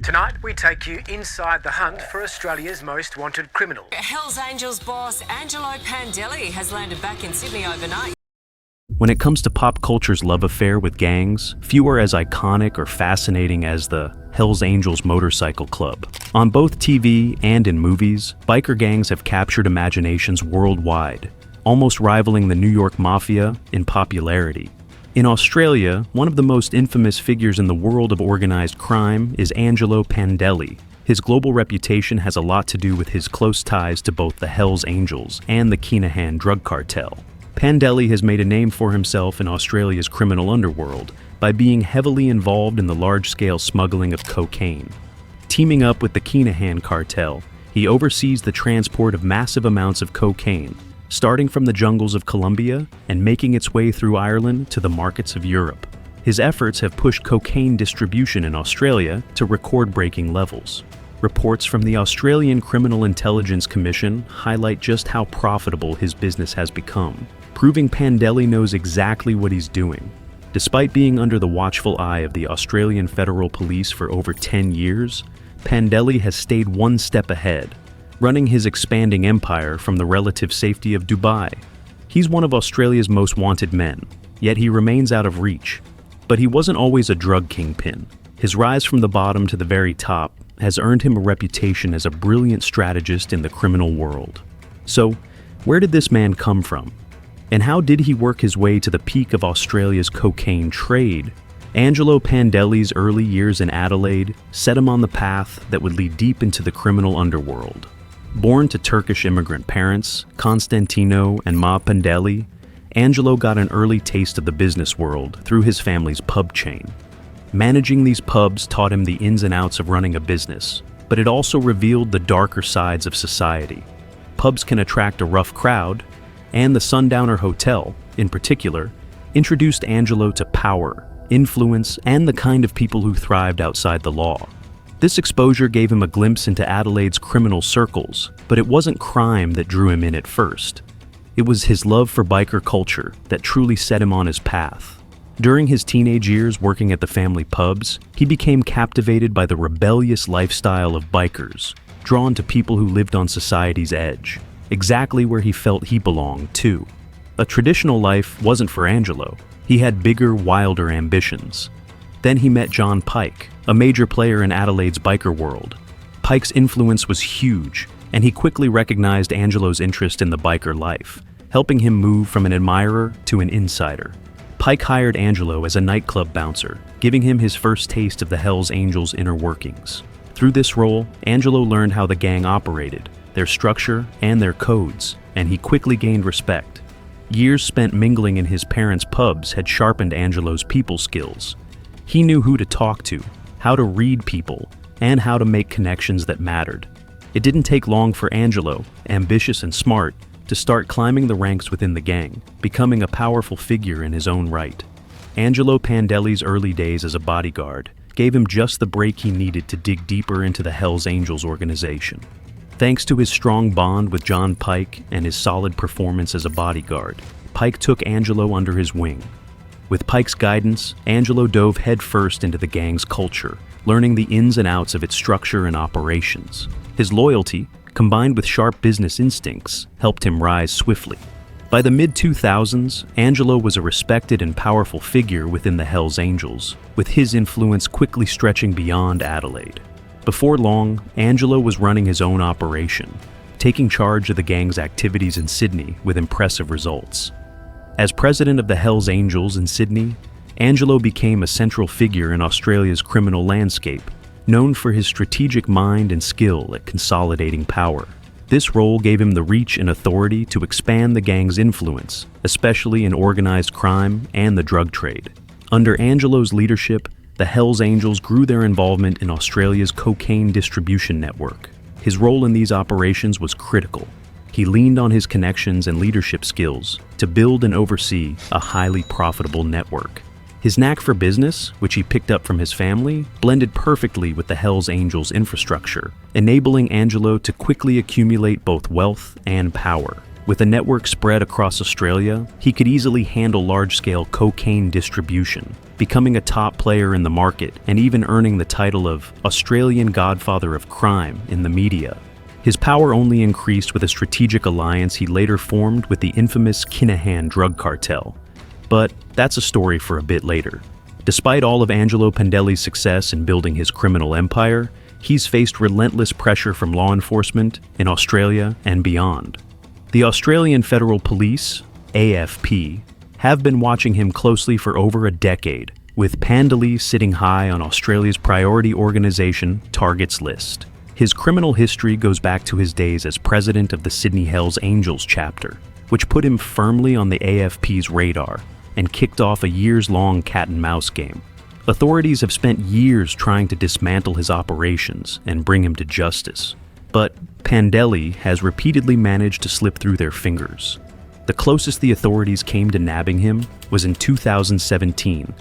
Tonight, we take you inside the hunt for Australia's most wanted criminal. Hells Angels boss Angelo Pandeli has landed back in Sydney overnight. When it comes to pop culture's love affair with gangs, few are as iconic or fascinating as the Hells Angels Motorcycle Club. On both TV and in movies, biker gangs have captured imaginations worldwide, almost rivaling the New York Mafia in popularity. In Australia, one of the most infamous figures in the world of organized crime is Angelo Pandeli. His global reputation has a lot to do with his close ties to both the Hells Angels and the Kenahan drug cartel. Pandeli has made a name for himself in Australia's criminal underworld by being heavily involved in the large-scale smuggling of cocaine. Teaming up with the Kenahan Cartel, he oversees the transport of massive amounts of cocaine, starting from the jungles of Colombia and making its way through Ireland to the markets of Europe. His efforts have pushed cocaine distribution in Australia to record-breaking levels. Reports from the Australian Criminal Intelligence Commission highlight just how profitable his business has become, proving Pandeli knows exactly what he's doing. Despite being under the watchful eye of the Australian Federal Police for over 10 years, Pandeli has stayed one step ahead, running his expanding empire from the relative safety of Dubai. He's one of Australia's most wanted men, yet he remains out of reach. But he wasn't always a drug kingpin. His rise from the bottom to the very top has earned him a reputation as a brilliant strategist in the criminal world. So, where did this man come from? And how did he work his way to the peak of Australia's cocaine trade? Angelo Pandeli's early years in Adelaide set him on the path that would lead deep into the criminal underworld. Born to Turkish immigrant parents, Constantino and Ma Pandeli, Angelo got an early taste of the business world through his family's pub chain. Managing these pubs taught him the ins and outs of running a business, but it also revealed the darker sides of society. Pubs can attract a rough crowd, and the Sundowner Hotel, in particular, introduced Angelo to power, influence, and the kind of people who thrived outside the law. This exposure gave him a glimpse into Adelaide's criminal circles, but it wasn't crime that drew him in at first. It was his love for biker culture that truly set him on his path. During his teenage years working at the family pubs, he became captivated by the rebellious lifestyle of bikers, drawn to people who lived on society's edge, exactly where he felt he belonged, too. A traditional life wasn't for Angelo. He had bigger, wilder ambitions. Then he met John Pike, a major player in Adelaide's biker world. Pike's influence was huge, and he quickly recognized Angelo's interest in the biker life, helping him move from an admirer to an insider. Pike hired Angelo as a nightclub bouncer, giving him his first taste of the Hells Angels' inner workings. Through this role, Angelo learned how the gang operated, their structure, and their codes, and he quickly gained respect. Years spent mingling in his parents' pubs had sharpened Angelo's people skills. He knew who to talk to, how to read people, and how to make connections that mattered. It didn't take long for Angelo, ambitious and smart, to start climbing the ranks within the gang, becoming a powerful figure in his own right. Angelo Pandeli's early days as a bodyguard gave him just the break he needed to dig deeper into the Hells Angels organization. Thanks to his strong bond with John Pike and his solid performance as a bodyguard, Pike took Angelo under his wing. With Pike's guidance, Angelo dove headfirst into the gang's culture, learning the ins and outs of its structure and operations. His loyalty, combined with sharp business instincts, helped him rise swiftly. By the mid-2000s, Angelo was a respected and powerful figure within the Hells Angels, with his influence quickly stretching beyond Adelaide. Before long, Angelo was running his own operation, taking charge of the gang's activities in Sydney with impressive results. As president of the Hells Angels in Sydney, Angelo became a central figure in Australia's criminal landscape, known for his strategic mind and skill at consolidating power. This role gave him the reach and authority to expand the gang's influence, especially in organized crime and the drug trade. Under Angelo's leadership, the Hells Angels grew their involvement in Australia's cocaine distribution network. His role in these operations was critical. He leaned on his connections and leadership skills to build and oversee a highly profitable network. His knack for business, which he picked up from his family, blended perfectly with the Hells Angels' infrastructure, enabling Angelo to quickly accumulate both wealth and power. With a network spread across Australia, he could easily handle large-scale cocaine distribution, becoming a top player in the market and even earning the title of Australian Godfather of Crime in the media. His power only increased with a strategic alliance he later formed with the infamous Kenahan drug cartel. But that's a story for a bit later. Despite all of Angelo Pandeli's success in building his criminal empire, he's faced relentless pressure from law enforcement in Australia and beyond. The Australian Federal Police, AFP, have been watching him closely for over a decade, with Pandeli sitting high on Australia's priority organisation Target's list. His criminal history goes back to his days as president of the Sydney Hells Angels chapter, which put him firmly on the AFP's radar and kicked off a years-long cat-and-mouse game. Authorities have spent years trying to dismantle his operations and bring him to justice. But Pandeli has repeatedly managed to slip through their fingers. The closest the authorities came to nabbing him was in 2017,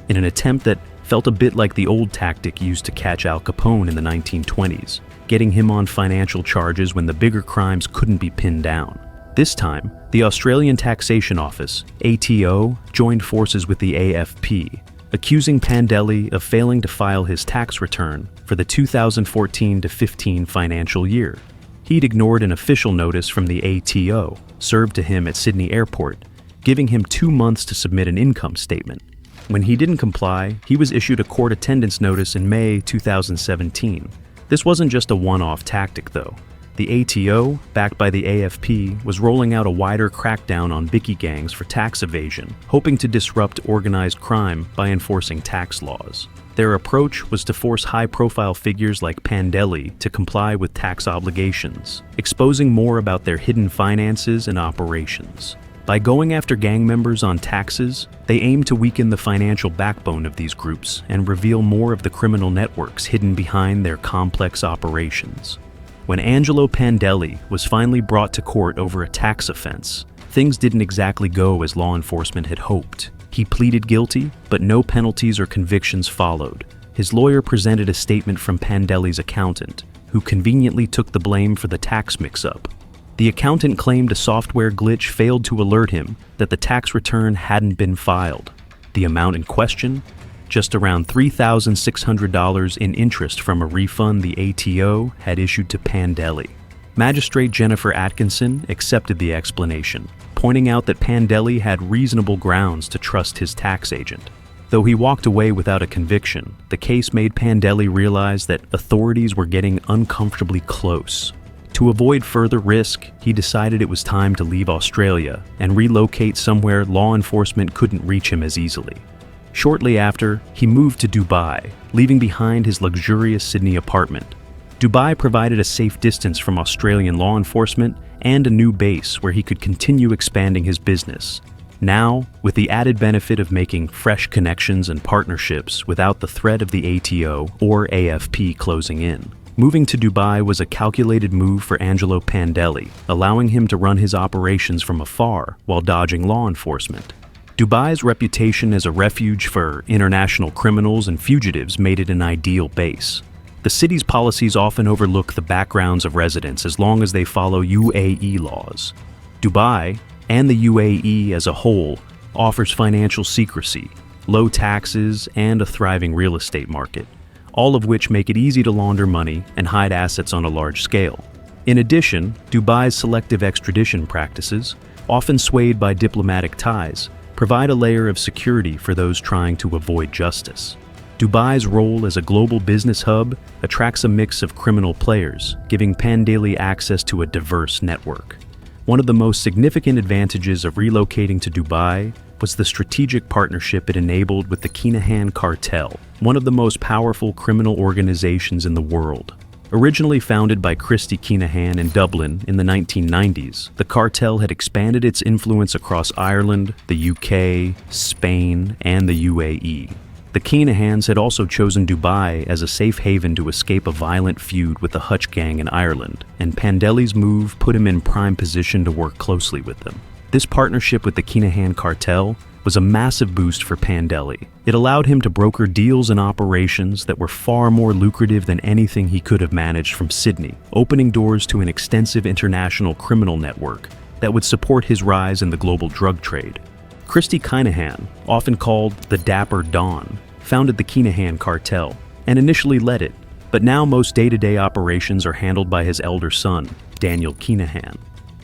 in an attempt that felt a bit like the old tactic used to catch Al Capone in the 1920s, getting him on financial charges when the bigger crimes couldn't be pinned down. This time, the Australian Taxation Office, ATO, joined forces with the AFP, accusing Pandeli of failing to file his tax return for the 2014-15 financial year. He'd ignored an official notice from the ATO, served to him at Sydney Airport, giving him 2 months to submit an income statement. When he didn't comply, he was issued a court attendance notice in May 2017. This wasn't just a one-off tactic, though. The ATO, backed by the AFP, was rolling out a wider crackdown on bikie gangs for tax evasion, hoping to disrupt organized crime by enforcing tax laws. Their approach was to force high-profile figures like Pandeli to comply with tax obligations, exposing more about their hidden finances and operations. By going after gang members on taxes, they aim to weaken the financial backbone of these groups and reveal more of the criminal networks hidden behind their complex operations. When Angelo Pandeli was finally brought to court over a tax offense, things didn't exactly go as law enforcement had hoped. He pleaded guilty, but no penalties or convictions followed. His lawyer presented a statement from Pandeli's accountant, who conveniently took the blame for the tax mix-up. The accountant claimed a software glitch failed to alert him that the tax return hadn't been filed. The amount in question? Just around $3,600 in interest from a refund the ATO had issued to Pandeli. Magistrate Jennifer Atkinson accepted the explanation, pointing out that Pandeli had reasonable grounds to trust his tax agent. Though he walked away without a conviction, the case made Pandeli realize that authorities were getting uncomfortably close. To avoid further risk, he decided it was time to leave Australia and relocate somewhere law enforcement couldn't reach him as easily. Shortly after, he moved to Dubai, leaving behind his luxurious Sydney apartment. Dubai provided a safe distance from Australian law enforcement and a new base where he could continue expanding his business. Now, with the added benefit of making fresh connections and partnerships without the threat of the ATO or AFP closing in. Moving to Dubai was a calculated move for Angelo Pandeli, allowing him to run his operations from afar while dodging law enforcement. Dubai's reputation as a refuge for international criminals and fugitives made it an ideal base. The city's policies often overlook the backgrounds of residents as long as they follow UAE laws. Dubai, and the UAE as a whole, offers financial secrecy, low taxes, and a thriving real estate market, all of which make it easy to launder money and hide assets on a large scale. In addition, Dubai's selective extradition practices, often swayed by diplomatic ties, provide a layer of security for those trying to avoid justice. Dubai's role as a global business hub attracts a mix of criminal players, giving Pandeli access to a diverse network. One of the most significant advantages of relocating to Dubai was the strategic partnership it enabled with the Kenahan Cartel, one of the most powerful criminal organizations in the world. Originally founded by Christy Kenahan in Dublin in the 1990s, the cartel had expanded its influence across Ireland, the UK, Spain, and the UAE. The Kenahans had also chosen Dubai as a safe haven to escape a violent feud with the Hutch gang in Ireland, and Pandeli's move put him in prime position to work closely with them. This partnership with the Kenahan Cartel was a massive boost for Pandeli. It allowed him to broker deals and operations that were far more lucrative than anything he could have managed from Sydney, opening doors to an extensive international criminal network that would support his rise in the global drug trade. Christy Kenahan, often called the Dapper Dawn, founded the Kenahan Cartel and initially led it, but now most day-to-day operations are handled by his elder son, Daniel Kenahan.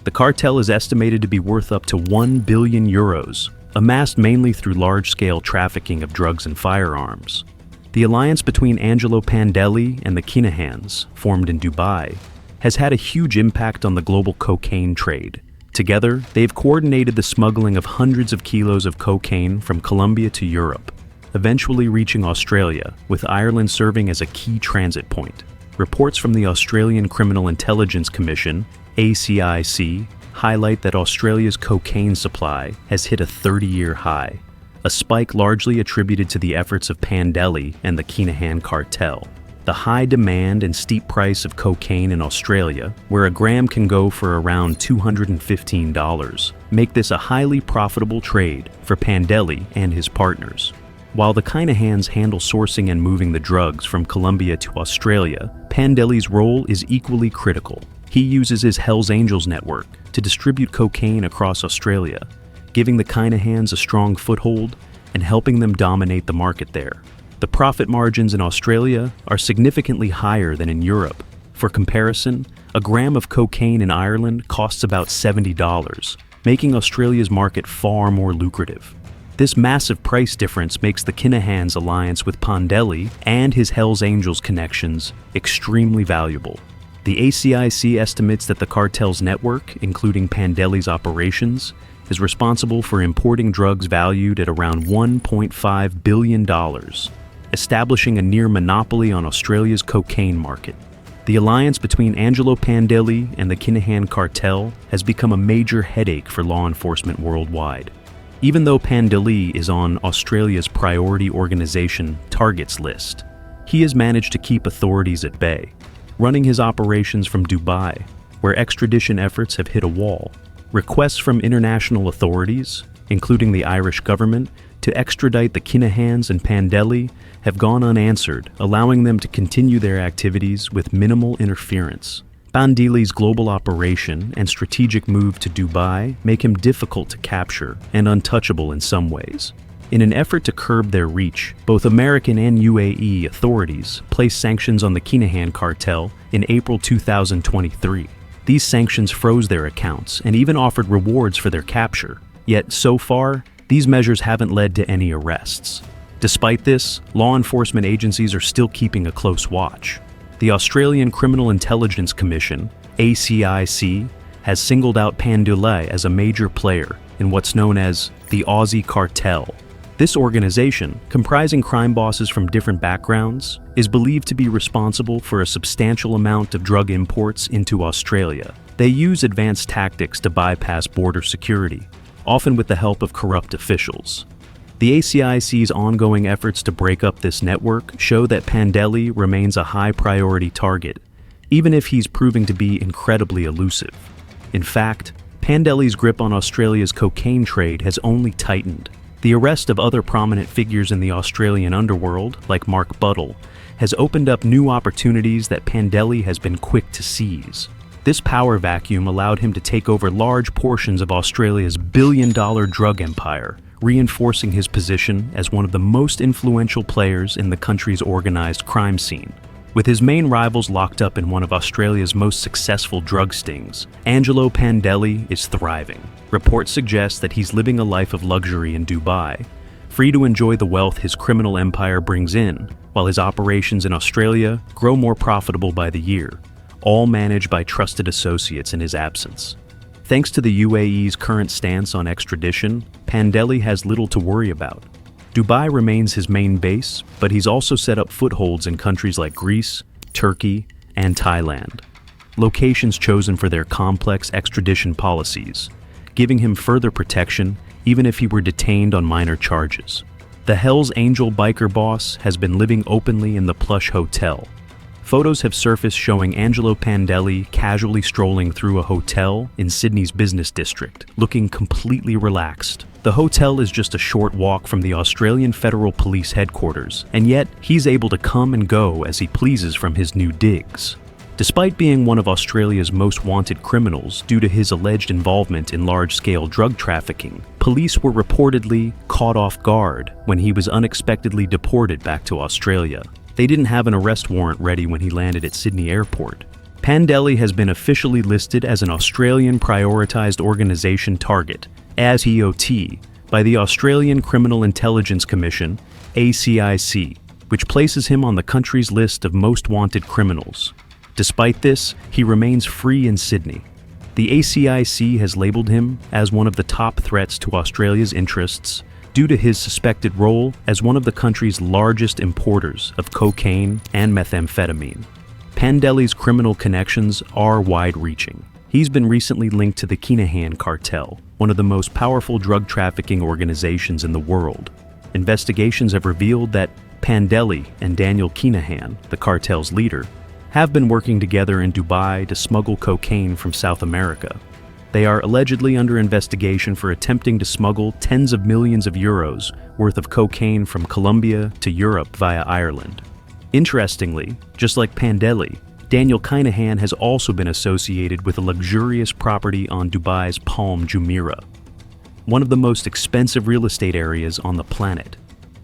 The cartel is estimated to be worth up to 1 billion euros, amassed mainly through large-scale trafficking of drugs and firearms. The alliance between Angelo Pandeli and the Kenahans, formed in Dubai, has had a huge impact on the global cocaine trade. Together, they've coordinated the smuggling of hundreds of kilos of cocaine from Colombia to Europe, eventually reaching Australia, with Ireland serving as a key transit point. Reports from the Australian Criminal Intelligence Commission, ACIC, highlight that Australia's cocaine supply has hit a 30-year high, a spike largely attributed to the efforts of Pandeli and the Kenahan Cartel. The high demand and steep price of cocaine in Australia, where a gram can go for around $215, make this a highly profitable trade for Pandeli and his partners. While the Kenahans handle sourcing and moving the drugs from Colombia to Australia, Pandeli's role is equally critical. He uses his Hells Angels network to distribute cocaine across Australia, giving the Kenahans a strong foothold and helping them dominate the market there. The profit margins in Australia are significantly higher than in Europe. For comparison, a gram of cocaine in Ireland costs about $70, making Australia's market far more lucrative. This massive price difference makes the Kenahans' alliance with Pandeli and his Hells Angels connections extremely valuable. The ACIC estimates that the cartel's network, including Pandeli's operations, is responsible for importing drugs valued at around $1.5 billion, establishing a near monopoly on Australia's cocaine market. The alliance between Angelo Pandeli and the Kenahan Cartel has become a major headache for law enforcement worldwide. Even though Pandeli is on Australia's priority organization targets list, he has managed to keep authorities at bay, running his operations from Dubai, where extradition efforts have hit a wall. Requests from international authorities, including the Irish government, to extradite the Kenahans and Pandeli have gone unanswered, allowing them to continue their activities with minimal interference. Pandeli's global operation and strategic move to Dubai make him difficult to capture and untouchable in some ways. In an effort to curb their reach, both American and UAE authorities placed sanctions on the Kenahan Cartel in April 2023. These sanctions froze their accounts and even offered rewards for their capture. Yet, so far, these measures haven't led to any arrests. Despite this, law enforcement agencies are still keeping a close watch. The Australian Criminal Intelligence Commission, ACIC, has singled out Pandeli as a major player in what's known as the Aussie Cartel. This organization, comprising crime bosses from different backgrounds, is believed to be responsible for a substantial amount of drug imports into Australia. They use advanced tactics to bypass border security, often with the help of corrupt officials. The ACIC's ongoing efforts to break up this network show that Pandeli remains a high-priority target, even if he's proving to be incredibly elusive. In fact, Pandeli's grip on Australia's cocaine trade has only tightened. The arrest of other prominent figures in the Australian underworld, like Mark Buddle, has opened up new opportunities that Pandeli has been quick to seize. This power vacuum allowed him to take over large portions of Australia's billion-dollar drug empire, reinforcing his position as one of the most influential players in the country's organized crime scene. With his main rivals locked up in one of Australia's most successful drug stings, Angelo Pandeli is thriving. Reports suggest that he's living a life of luxury in Dubai, free to enjoy the wealth his criminal empire brings in, while his operations in Australia grow more profitable by the year, all managed by trusted associates in his absence. Thanks to the UAE's current stance on extradition, Pandeli has little to worry about. Dubai remains his main base, but he's also set up footholds in countries like Greece, Turkey, and Thailand, locations chosen for their complex extradition policies, giving him further protection even if he were detained on minor charges. The Hells Angel biker boss has been living openly in the plush hotel. Photos have surfaced showing Angelo Pandeli casually strolling through a hotel in Sydney's business district, looking completely relaxed. The hotel is just a short walk from the Australian Federal Police headquarters, and yet he's able to come and go as he pleases from his new digs. Despite being one of Australia's most wanted criminals due to his alleged involvement in large-scale drug trafficking, police were reportedly caught off guard when he was unexpectedly deported back to Australia. They didn't have an arrest warrant ready when he landed at Sydney Airport. Pandeli has been officially listed as an Australian Prioritised Organisation Target, ASIOT, by the Australian Criminal Intelligence Commission, ACIC, which places him on the country's list of most wanted criminals. Despite this, he remains free in Sydney. The ACIC has labelled him as one of the top threats to Australia's interests due to his suspected role as one of the country's largest importers of cocaine and methamphetamine. Pandeli's criminal connections are wide-reaching. He's been recently linked to the Kenahan Cartel, one of the most powerful drug trafficking organizations in the world. Investigations have revealed that Pandeli and Daniel Kenahan, the cartel's leader, have been working together in Dubai to smuggle cocaine from South America. They are allegedly under investigation for attempting to smuggle tens of millions of euros worth of cocaine from Colombia to Europe via Ireland. Interestingly, just like Pandeli, Daniel Kenahan has also been associated with a luxurious property on Dubai's Palm Jumeirah, one of the most expensive real estate areas on the planet.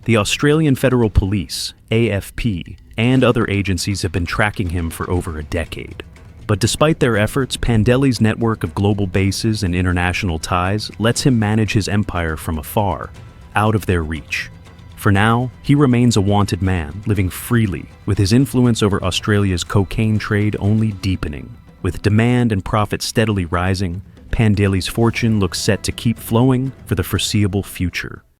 The Australian Federal Police, AFP, and other agencies have been tracking him for over a decade. But despite their efforts, Pandeli's network of global bases and international ties lets him manage his empire from afar, out of their reach. For now, he remains a wanted man, living freely, with his influence over Australia's cocaine trade only deepening. With demand and profit steadily rising, Pandeli's fortune looks set to keep flowing for the foreseeable future.